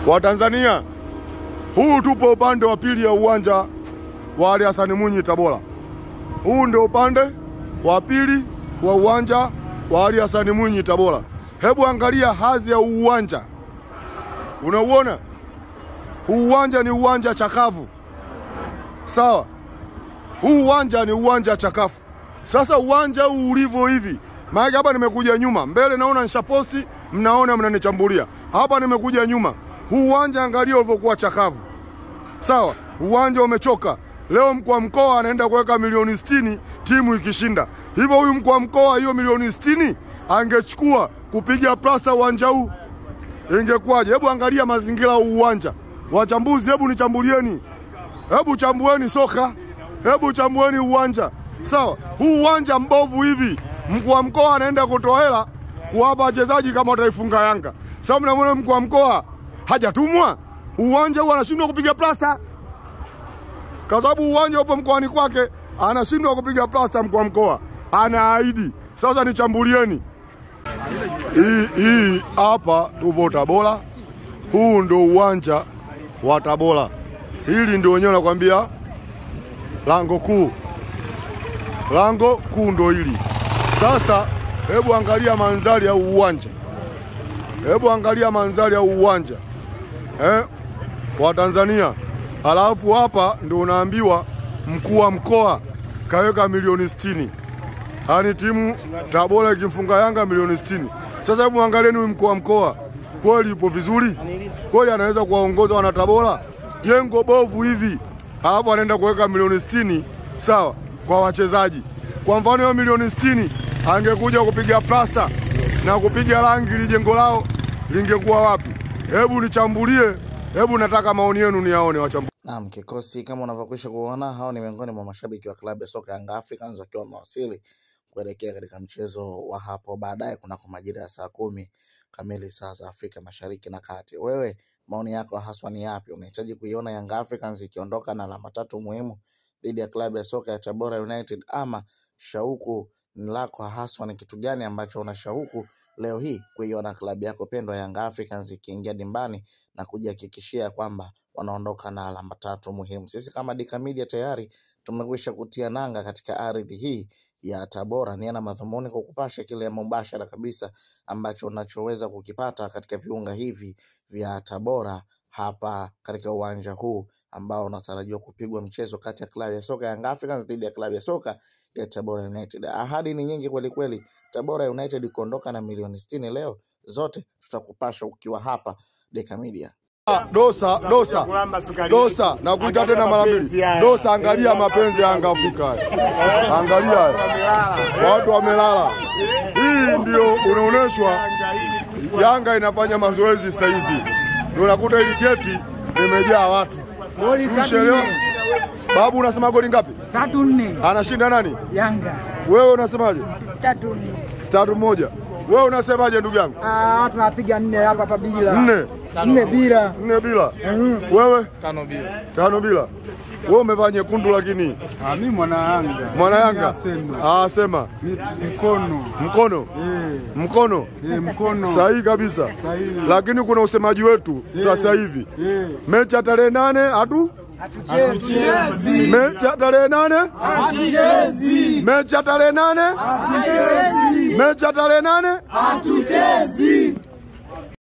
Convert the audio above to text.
wa Tanzania, huu tupo upande wa pili ya uwanja wa Ali Hassan Mwinyi Tabora. Huu ndio upande wa pili wa uwanja wa Ali Hassan Mwinyi Tabora. Hebu angalia hadhi ya uwanja. Unauona? Huu uwanja ni uwanja chakavu. Sawa? Huu uwanja ni uwanja chakavu. Sasa uwanja huu ulivyo hivi. Maana hapa nimekuja nyuma. Mbele naona nishaposti, mnaona mnanichambulia. Hapa nimekuja nyuma. Huu uwanja angalia ulivyokuwa chakavu. Sawa? Uwanja umechoka. Leo mkuu wa mkoa anaenda kuweka milioni 60 timu ikishinda. Hivyo huyu mkuu wa mkoa hiyo milioni 60 angechukua kupiga plasta uwanja huu, ingekuwaje? Hebu angalia mazingira ya uwanja. Wachambuzi, hebu nichambulieni. Hebu chambueni soka. Hebu chambueni uwanja. Sawa? Huu uwanja mbovu hivi. Mkuu wa mkoa anaenda kutoa hela kuwapa wachezaji kama wataifunga Yanga. Sasa mnaona mkuu wa mkoa hajatumwa? Uwanja huu anashindwa kupiga plasta. Kwa sababu uwanja upo mkoani kwake, anashindwa kupiga plasta mkuu wa mkoa. Anaahidi. Sasa nichambulieni. Hii hapa tupo Tabora. Huu ndio uwanja wa Tabora. Hili ndio wenyewe nakwambia lango kuu. Lango kuu ndio hili. Sasa hebu angalia mandhari ya uwanja. Hebu angalia mandhari ya uwanja. Wa Tanzania. Alafu hapa ndio unaambiwa mkuu wa mkoa kaweka milioni 60. Hani timu Tabora ikimfunga Yanga milioni 60. Sasa hebu angalieni huyu mkuu wa mkoa. Kweli yupo vizuri? Kweli anaweza kuwaongoza wana Tabora? Jengo bovu hivi. Alafu anaenda kuweka milioni 60 sawa kwa wachezaji. Kwa mfano hiyo milioni 60 angekuja kupiga plasta na kupiga rangi ili jengo lao lingekuwa wapi? Hebu nichambulie. Hebu nataka maoni yenu niyaone wachambuzi. Naam, kikosi kama unavyokwisha kuona, hao ni miongoni mwa mashabiki wa klabu ya soka Young Africans wakiwa wamewasili kuelekea katika mchezo wa hapo baadaye kunako majira ya saa 10 kamili saa za Afrika Mashariki na Kati. Wewe maoni yako haswa ni yapi? Unahitaji kuiona Young Africans ikiondoka na alama 3 muhimu dhidi ya klabu ya soka ya Tabora United, ama shauku lako haswa ni kitu gani ambacho una shauku leo hii kuiona klabu yako pendwa Young Africans ikiingia dimbani na kujihakikishia kwamba wanaondoka na alama 3 muhimu? Sisi kama Dika Media tayari tumekwisha kutia nanga katika ardhi hii ya Tabora. Ni ana madhumuni kukupasha kile ya mubashara kabisa ambacho unachoweza kukipata katika viunga hivi vya Tabora hapa katika uwanja huu ambao unatarajiwa kupigwa mchezo kati ya klabu ya soka Young Africans dhidi ya klabu ya soka ya Tabora United. Ahadi ni nyingi kweli kweli. Tabora United kuondoka na milioni 60 leo, zote tutakupasha ukiwa hapa Dika Media. Dosa na kuita tena mara mbili. Dosa, angalia mapenzi ya Yanga Afrika. Angalia watu wamelala. Hii ndio unaoneshwa Yanga inafanya mazoezi sasa hizi. Ndio unakuta hili geti limejaa watu. Ushelewa? Babu, unasema goli ngapi? 3-4. Anashinda nani? Yanga. Wewe unasemaje? 3-4. 3-1. Wewe unasemaje ndugu yangu? Watu wanapiga 4 hapa bila. 4 bila. 4 bila. Wewe? 5 bila. 5 bila. Wewe umevaa nyekundu lakini. Mimi mwana Yanga. Mwana Yanga. Sema. Mkono. Mkono. Mkono. Mkono. Sahihi kabisa. Sahihi. Lakini kuna usemaji wetu sasa hivi. Mechi ya tarehe 8 Hatuchezi. Mechi ya tarehe 8 Hatuchezi. Mechi ya tarehe 8 Hatuchezi. Mechi ya tarehe 8 Hatuchezi.